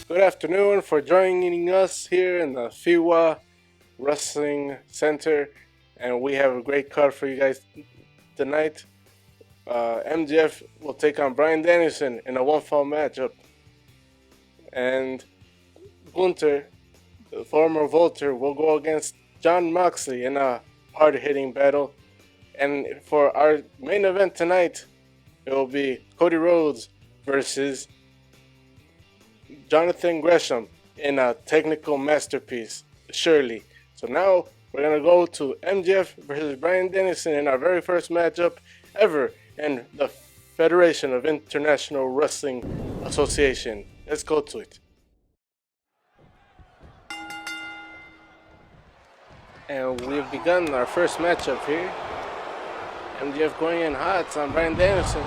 Good afternoon for joining us here in the FIWA Wrestling Center, and we have a great card for you guys tonight. MJF will take on Bryan Danielson in a one-fall matchup, and Gunther, the former Volter, will go against Jon Moxley in a hard-hitting battle. And for our main event tonight, it will be Cody Rhodes versus Jonathan Gresham in a technical masterpiece, surely. So now we're going to go to MJF versus Bryan Danielson in our very first matchup ever in the Federation of International Wrestling Association. Let's go to it. And we've begun our first matchup here. MJF going in hot on Bryan Danielson.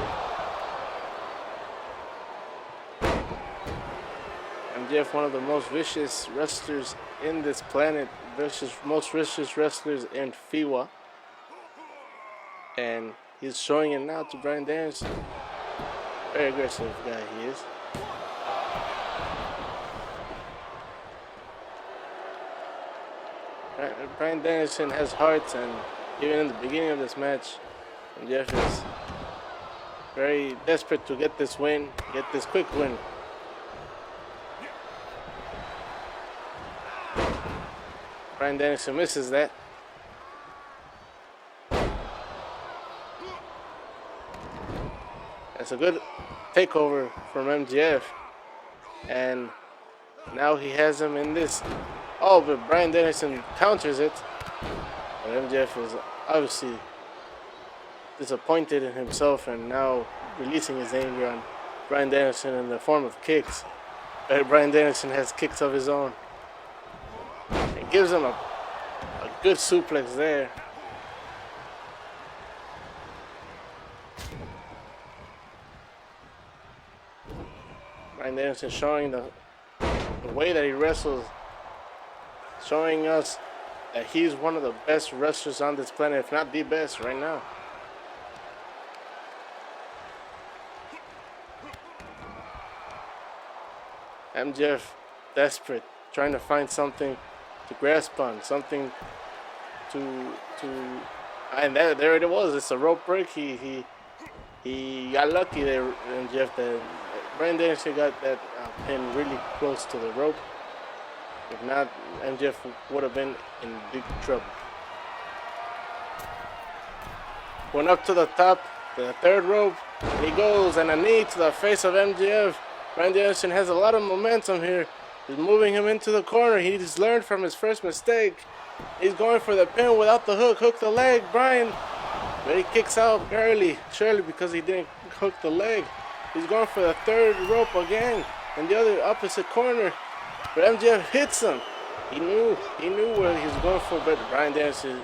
MJF, one of the most vicious wrestlers in this planet, most vicious wrestlers in FIWA. And he's showing it now to Bryan Danielson. Very aggressive guy he is. Bryan Danielson has heart, and even in the beginning of this match, MJF is very desperate to get this win, get this quick win. Bryan Danielson misses that. That's a good takeover from MJF. And now he has him in this. Oh, but Bryan Danielson counters it. But MJF is obviously disappointed in himself and now releasing his anger on Bryan Danielson in the form of kicks. But Bryan Danielson has kicks of his own. It gives him a good suplex there. Bryan Danielson showing the way that he wrestles, showing us that he's one of the best wrestlers on this planet, if not the best right now. MJF desperate, trying to find something to grasp on, something to and there it was. It's a rope break. He got lucky there, MJF. That Bryan Danielson got that pin really close to the rope. If not, MJF would have been in big trouble. Went up to the top, the third rope. He goes, and a knee to the face of MJF. Bryan Danielson has a lot of momentum here. He's moving him into the corner. He's learned from his first mistake. He's going for the pin without the hook. Hook the leg, Bryan. But he kicks out barely, surely because he didn't hook the leg. He's going for the third rope again in the other opposite corner. But MJF hits him. He knew where he was going for, but Bryan Danielson,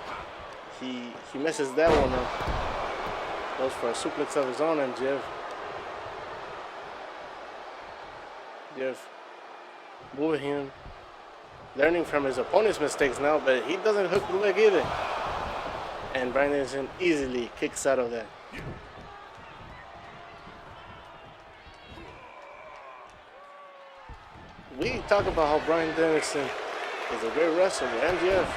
he messes that one up. Goes for a suplex of his own, MJF. MJF moving him, learning from his opponent's mistakes now, but he doesn't hook the leg either. And Bryan Danielson easily kicks out of that. We talk about how Bryan Danielson is a great wrestler, but MJF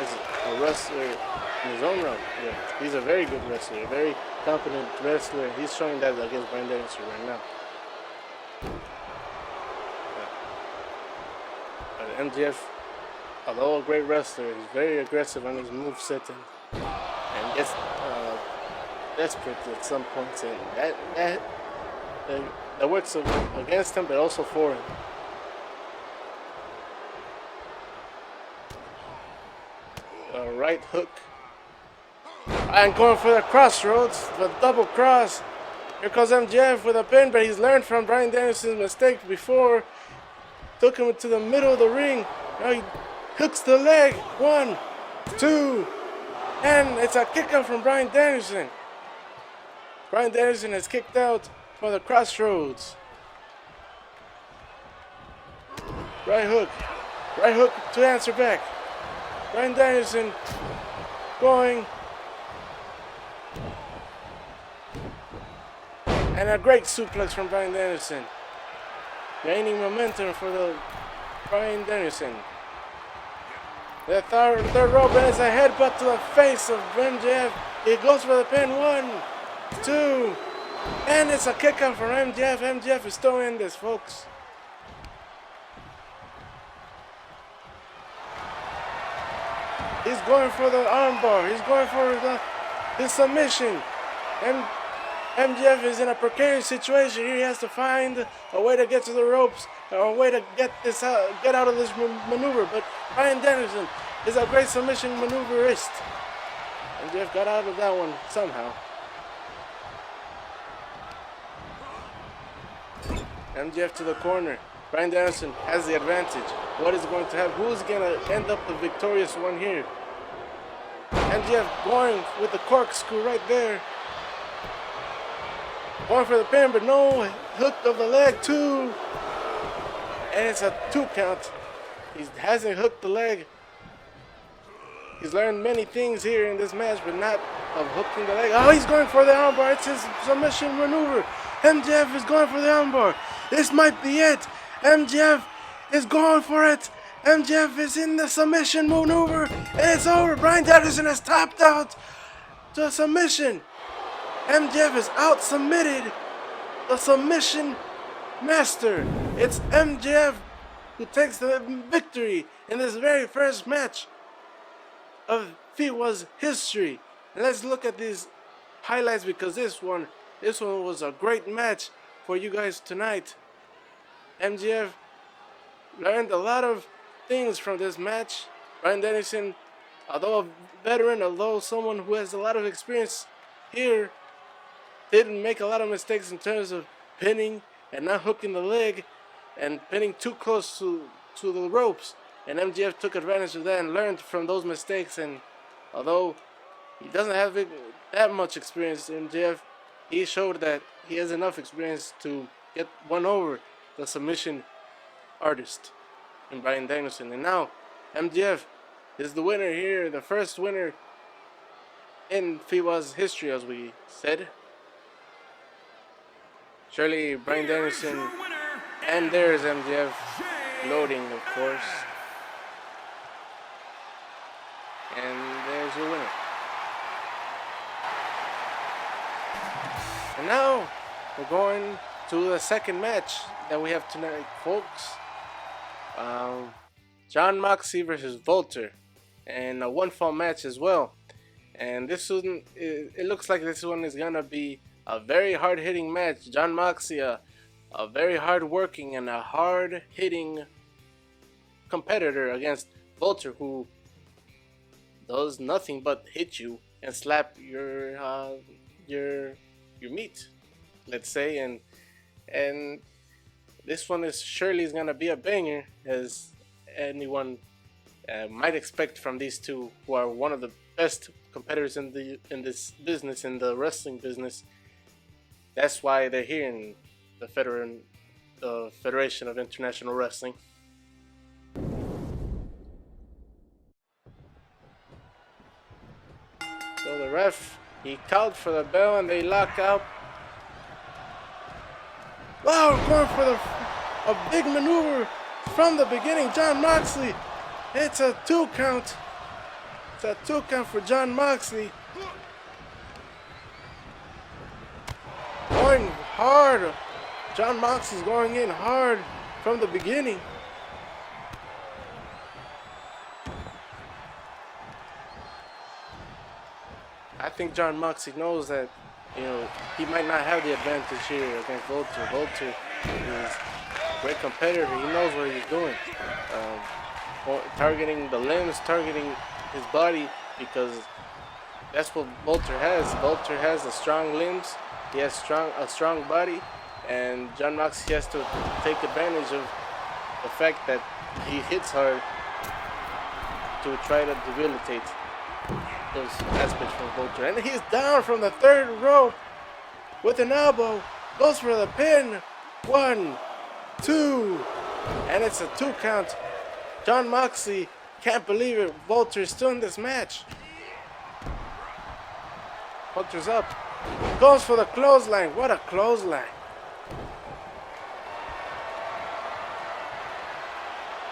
is a wrestler in his own right. Yeah, he's a very good wrestler, a very competent wrestler. He's showing that against Bryan Danielson right now. MJF, although a great wrestler, is very aggressive on his moveset and gets desperate at some points, and that works against him, but also for him. A right hook, and going for the crossroads, the double cross. Here comes MJF with a pin, but he's learned from Bryan Danielson's mistake before. Took him to the middle of the ring. Now he hooks the leg. 1, 2, and it's a kick out from Bryan Danielson. Bryan Danielson has kicked out for the crossroads. Right hook to answer back. Bryan Danielson going. And a great suplex from Bryan Danielson. gaining momentum for the Bryan Danielson. The third rope, and it's a headbutt to the face of MJF. He goes for the pin. 1, 2, and it's a kick out from MJF. MJF is still in this, folks. He's going for the armbar. He's going for the submission. And MJF is in a precarious situation here. He has to find a way to get to the ropes, or a way to get out of this maneuver. But Bryan Danielson is a great submission maneuverist. MJF got out of that one somehow. MJF to the corner. Bryan Danielson has the advantage. What is going to happen? Who's going to end up the victorious one here? MJF going with the corkscrew right there. Going for the pin, but no, hook of the leg, 2. And it's a 2 count. He hasn't hooked the leg. He's learned many things here in this match, but not of hooking the leg. Oh, he's going for the armbar. It's his submission maneuver. MJF is going for the armbar. This might be it. MJF is going for it. MJF is in the submission maneuver, and it's over. Bryan Danielson has tapped out to a submission. MJF is out submitted. The submission master. It's MJF who takes the victory in this very first match of FIWA's history. And let's look at these highlights, because this one was a great match for you guys tonight. MJF learned a lot of things from this match. Bryan Danielson, although a veteran, although someone who has a lot of experience here, didn't make a lot of mistakes in terms of pinning and not hooking the leg and pinning too close to the ropes. And MJF took advantage of that and learned from those mistakes. And although he doesn't have that much experience, MJF, he showed that he has enough experience to get one over the submission artist in Bryan Danielson. And now MJF is the winner here, the first winner in FIWA's history, as we said. Surely Bryan Danielson, and there's MJF loading, of course. And there's your winner. And now we're going to the second match that we have tonight, folks. Jon Moxley versus Volter, and a one-fall match as well. And this one, it looks like this one is gonna be a very hard-hitting match. Jon Moxley, a very hard-working and a hard-hitting competitor against Volter, who does nothing but hit you and slap your meat, let's say. And this one is surely is gonna be a banger, as anyone might expect from these two, who are one of the best competitors in this business, in the wrestling business. That's why they're here in the Federation of International Wrestling. So the ref, he called for the bell and they lock out. Wow, going for a big maneuver from the beginning. Jon Moxley, it's a 2 count. It's a 2 count for Jon Moxley. Going hard. Jon Moxley's going in hard from the beginning. I think Jon Moxley knows that, he might not have the advantage here against Volter. Volter is a great competitor. He knows what he's doing. Targeting the limbs, targeting his body, because that's what Volter has. Volter has the strong limbs. He has a strong body, and Jon Moxley has to take advantage of the fact that he hits hard to try to debilitate those aspects from Volter. And he's down from the 3rd rope with an elbow, goes for the pin. 1, 2, and it's a 2 count. Jon Moxley can't believe it. Volter is still in this match. Volter's up. Goes for the clothesline. What a clothesline.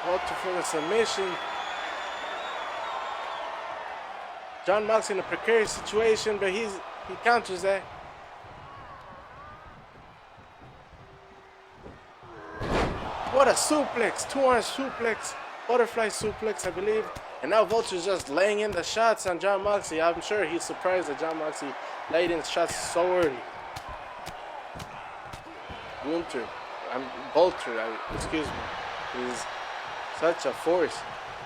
Walter for the submission. John Moxley in a precarious situation, but he counters that. What a suplex, two-arm suplex, butterfly suplex, I believe. And now Vulture's just laying in the shots on John Moxley. I'm sure he's surprised that John Moxley laid in shots so early. Vulture, excuse me. He's such a force,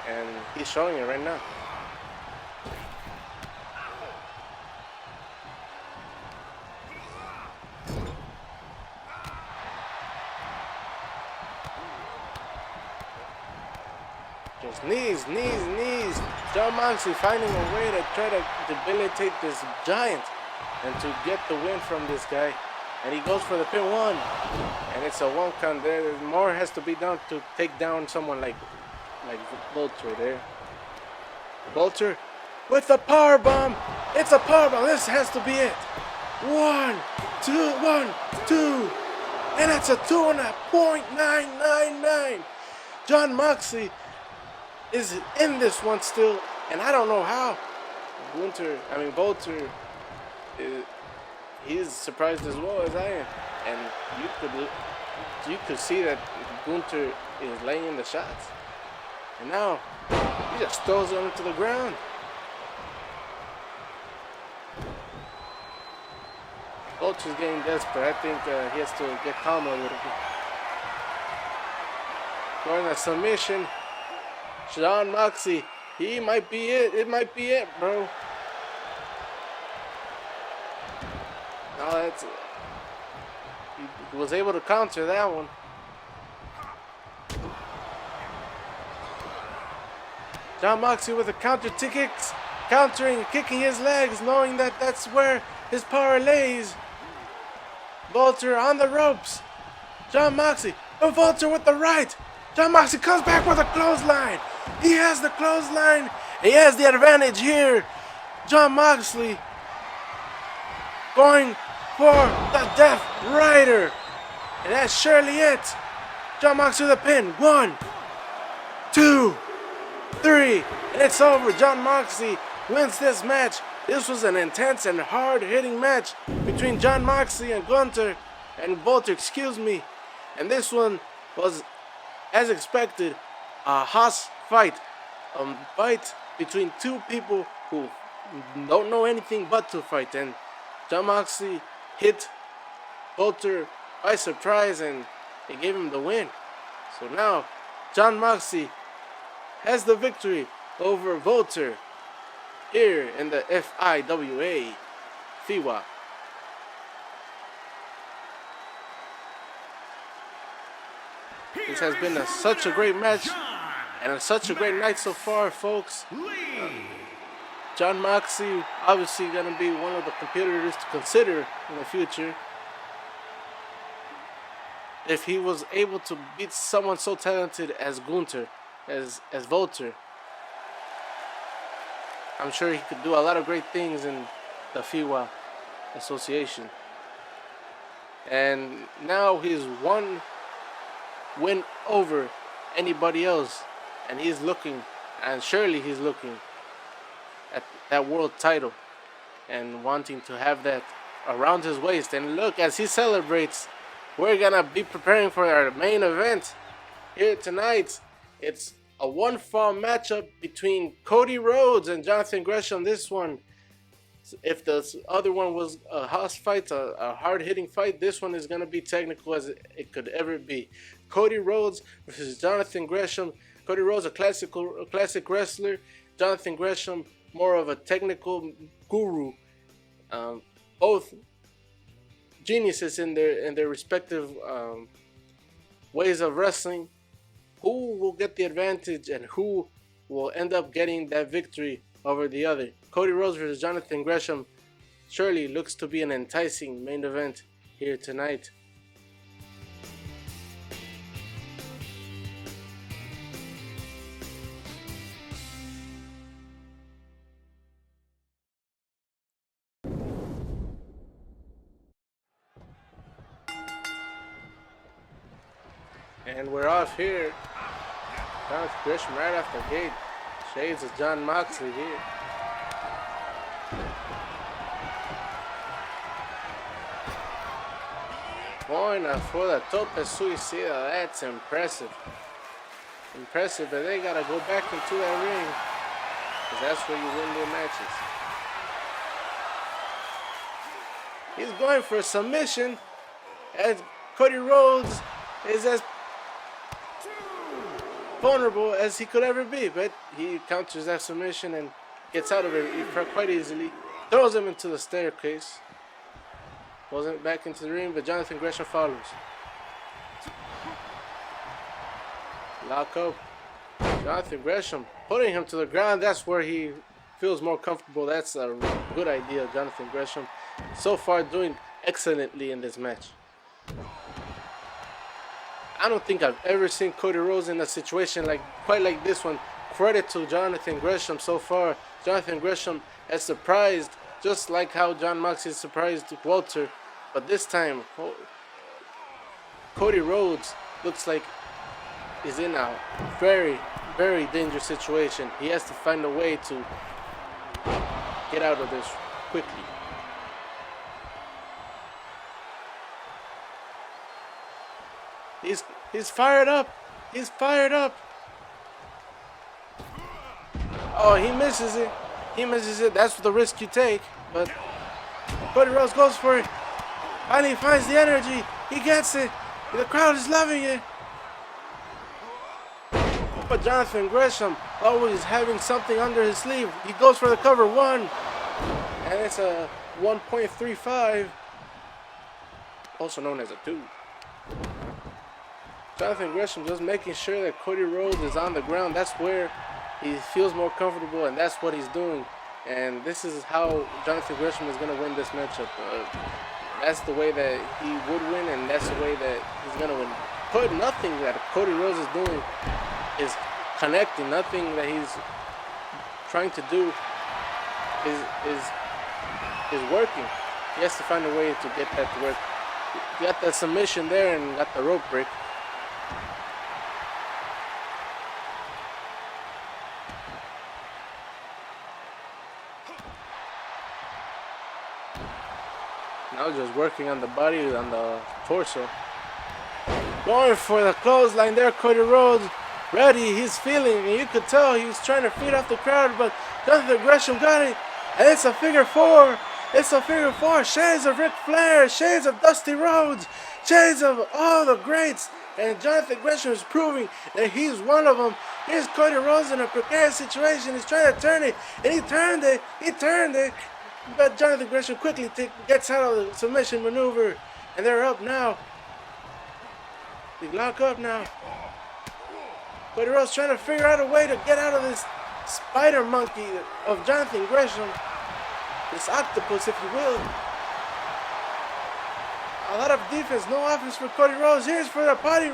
and he's showing it right now. Just knees. John Moxley finding a way to try to debilitate this giant and to get the win from this guy. And he goes for the pin one. And it's a one count there. More has to be done to take down someone like Vulture there. Vulture with the power bomb. It's a power bomb. This has to be it. 1, 2. And it's a 2.999. John Moxley is in this one still, and I don't know how. Vulture, he's surprised as well as I am, and you could see that Gunther is laying in the shots, and now he just throws him to the ground. Vulture's getting desperate. I think he has to get calmer a little bit. Going a submission. John Moxley, he might be it. It might be it, bro. No, he was able to counter that one. John Moxley with the counter kicks, countering, kicking his legs, knowing that that's where his power lays. Vulture on the ropes. John Moxley, and Vulture with the right. John Moxley comes back with a clothesline. He has the clothesline. He has the advantage here. John Moxley going for the Death Rider. And that's surely it. John Moxley with a pin. 1, 2, 3. And it's over. John Moxley wins this match. This was an intense and hard-hitting match between John Moxley and Vulture. And this one was, as expected, a Haas fight. A fight between two people who don't know anything but to fight. And John Moxley hit Vulture by surprise and it gave him the win. So now John Moxley has the victory over Vulture here in the FIWA FIWA. This has been such a great match and such a great night so far, folks. John Moxley obviously going to be one of the competitors to consider in the future. If he was able to beat someone so talented as Gunther, as Vulture, I'm sure he could do a lot of great things in the FIWA association. And now he's one win over anybody else, and he's looking, and surely he's looking at that world title and wanting to have that around his waist. And look, as he celebrates, we're gonna be preparing for our main event here tonight. It's a one-fall matchup between Cody Rhodes and Jonathan Gresham. This one, if the other one was a house fight, a hard-hitting fight, this one is going to be technical as it could ever be. Cody Rhodes versus Jonathan Gresham. Cody Rhodes, a classic wrestler. Jonathan Gresham, more of a technical guru. Both geniuses in their respective ways of wrestling. Who will get the advantage and who will end up getting that victory over the other? Cody Rhodes versus Jonathan Gresham surely looks to be an enticing main event here tonight. And we're off here. Jonathan Gresham right off the gate. Shades of John Moxley here. Going for the tope suicida. That's impressive. Impressive, but they gotta go back into that ring, because that's where you win their matches. He's going for a submission, as Cody Rhodes is as vulnerable as he could ever be, but he counters that submission and gets out of it quite easily. Throws him into the staircase. Goes back into the ring, but Jonathan Gresham follows. Lock up. Jonathan Gresham putting him to the ground. That's where he feels more comfortable. That's a good idea, Jonathan Gresham. So far doing excellently in this match. I don't think I've ever seen Cody Rhodes in a situation quite like this one. Credit to Jonathan Gresham so far. Jonathan Gresham has surprised, just like how John Moxley surprised Walter. But this time, Cody Rhodes looks like he's in a very, very dangerous situation. He has to find a way to get out of this quickly. He's fired up. He's fired up. Oh, he misses it. He misses it. That's the risk you take. But Cody Rhodes goes for it. Finally finds the energy. He gets it. The crowd is loving it. But Jonathan Gresham, always having something under his sleeve. He goes for the cover 1. And it's a 1.35. Also known as a 2. Jonathan Gresham just making sure that Cody Rhodes is on the ground. That's where he feels more comfortable, and that's what he's doing. And this is how Jonathan Gresham is going to win this matchup. That's the way that he would win, and that's the way that he's going to win. But nothing that Cody Rhodes is doing is connecting. Nothing that he's trying to do is working. He has to find a way to get that to work. He got that submission there and got the rope break. Now just working on the body, on the torso. Going for the clothesline there, Cody Rhodes. Ready, he's feeling, and you could tell he was trying to feed off the crowd, but Jonathan Gresham got it. And it's a figure 4. It's a figure 4. Shades of Ric Flair, shades of Dusty Rhodes, shades of all the greats. And Jonathan Gresham is proving that he's one of them. Here's Cody Rhodes in a precarious situation. He's trying to turn it, and he turned it. He turned it. But Jonathan Gresham quickly gets out of the submission maneuver. And they're up now. They lock up now. Cody Rhodes trying to figure out a way to get out of this spider monkey of Jonathan Gresham. This octopus, if you will. A lot of defense, no offense for Cody Rhodes. Here's for the body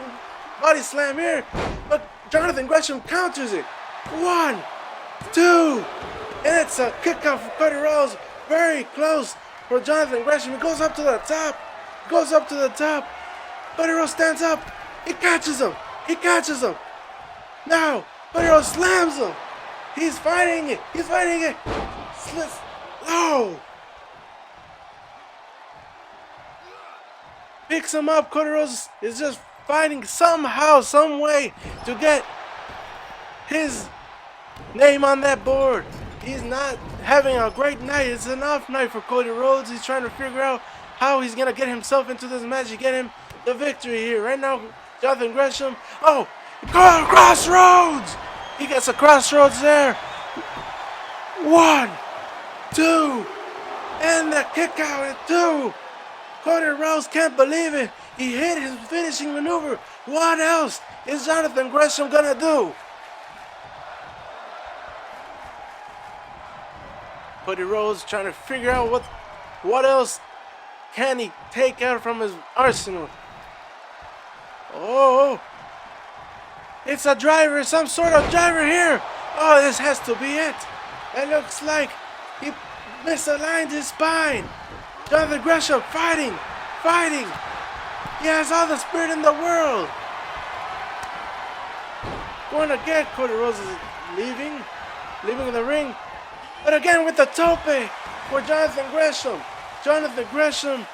slam here. But Jonathan Gresham counters it. 1, 2. And it's a kick out for Cody Rhodes. Very close for Jonathan Gresham. He goes up to the top. Goes up to the top. Cody Rhodes stands up. He catches him. He catches him. Now, Cody Rhodes slams him. He's fighting it. He's fighting it. Slits. Oh. Picks him up. Cody Rhodes is just fighting somehow, some way to get his name on that board. He's not having a great night. It's an off night for Cody Rhodes. He's trying to figure out how he's going to get himself into this match and get him the victory here. Right now, Jonathan Gresham. Oh, crossroads! He gets a crossroads there. 1, 2, and the kick out at 2. Cody Rhodes can't believe it. He hit his finishing maneuver. What else is Jonathan Gresham going to do? Cody Rhodes trying to figure out what else can he take out from his arsenal. Oh, it's a driver, some sort of driver here. Oh, this has to be it. It looks like he misaligned his spine. Jonathan Gresham fighting. He has all the spirit in the world. Going again. Cody Rhodes is leaving the ring. But again with the tope for Jonathan Gresham. Jonathan Gresham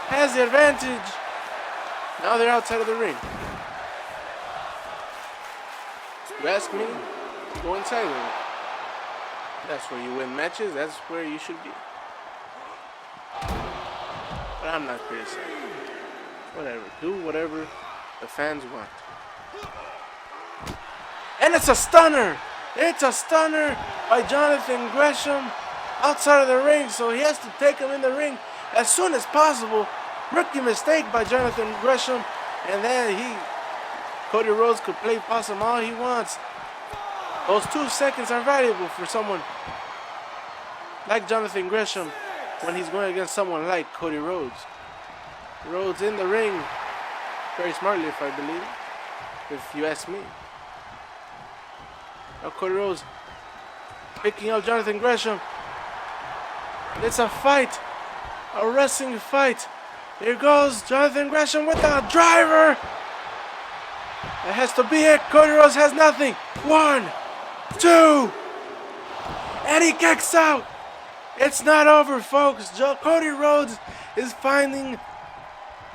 has the advantage. Now they're outside of the ring. You ask me, go inside the ring. That's where you win matches. That's where you should be. But I'm not criticizing. Whatever. Do whatever the fans want. And it's a stunner. It's a stunner by Jonathan Gresham outside of the ring. So he has to take him in the ring as soon as possible. Rookie mistake by Jonathan Gresham. And then Cody Rhodes could play possum all he wants. Those 2 seconds are valuable for someone like Jonathan Gresham when he's going against someone like Cody Rhodes. Rhodes in the ring very smartly, if I believe, if you ask me. Now Cody Rhodes picking up Jonathan Gresham. It's a fight, a wrestling fight. Here goes Jonathan Gresham with a driver. That has to be it. Cody Rhodes has nothing. 1, 2, and he kicks out. It's not over, folks. Cody Rhodes is finding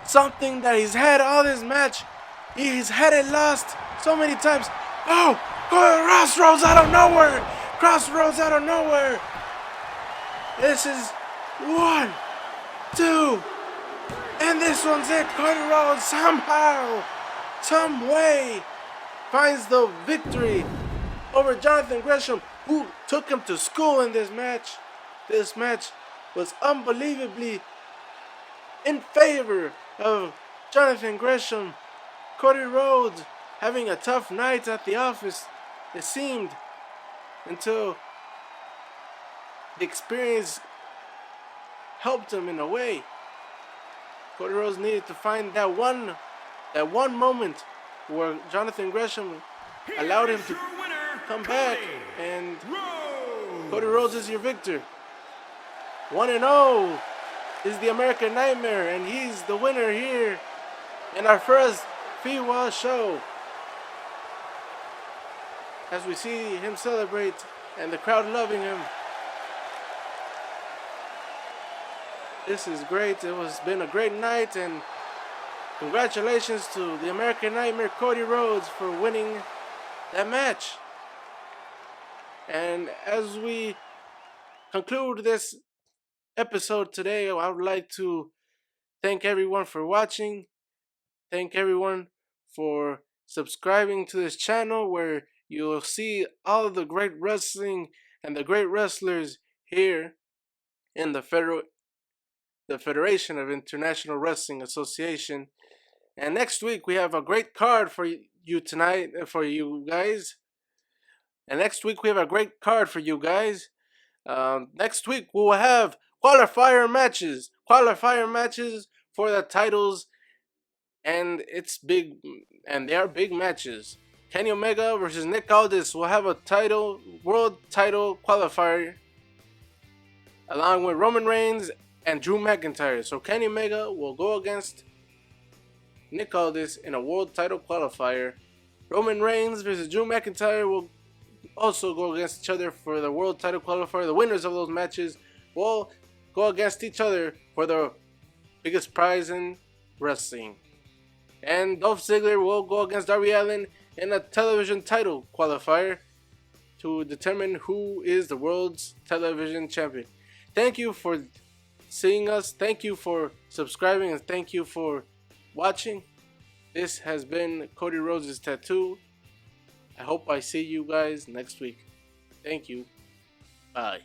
something that he's had all this match. He's had it lost so many times. Oh, crossroads out of nowhere. Crossroads out of nowhere. This is 1, 2, and this one's it. Cody Rhodes somehow, some way, finds the victory over Jonathan Gresham, who took him to school in this match. This match was unbelievably in favor of Jonathan Gresham. Cody Rhodes having a tough night at the office, it seemed, until the experience helped him in a way. Cody Rhodes needed to find that one moment where Jonathan Gresham allowed him to come back, and Cody Rhodes is your victor. 1-0 is the American Nightmare, and he's the winner here in our first FIWA show. As we see him celebrate and the crowd loving him. This is great. It has been a great night, and congratulations to the American Nightmare Cody Rhodes for winning that match. And as we conclude this episode today, I would like to thank everyone for watching. Thank everyone for subscribing to this channel, where you'll see all of the great wrestling and the great wrestlers here in the Federation of International Wrestling Association. And next week we have a great card for you tonight, for you guys. And next week we have a great card for you guys. Next week we'll have qualifier matches for the titles, and it's big, and they are big matches. Kenny Omega versus Nick Aldis will have a world title qualifier, along with Roman Reigns and Drew McIntyre. So Kenny Omega will go against Nick Aldis in a world title qualifier. Roman Reigns versus Drew McIntyre will also go against each other for the world title qualifier. The winners of those matches will go against each other for the biggest prize in wrestling. And Dolph Ziggler will go against Darby Allin in a television title qualifier to determine who is the world's television champion. Thank you for seeing us. Thank you for subscribing, and thank you for watching. This has been Cody Rhodes' Tattoo. I hope I see you guys next week. Thank you. Bye.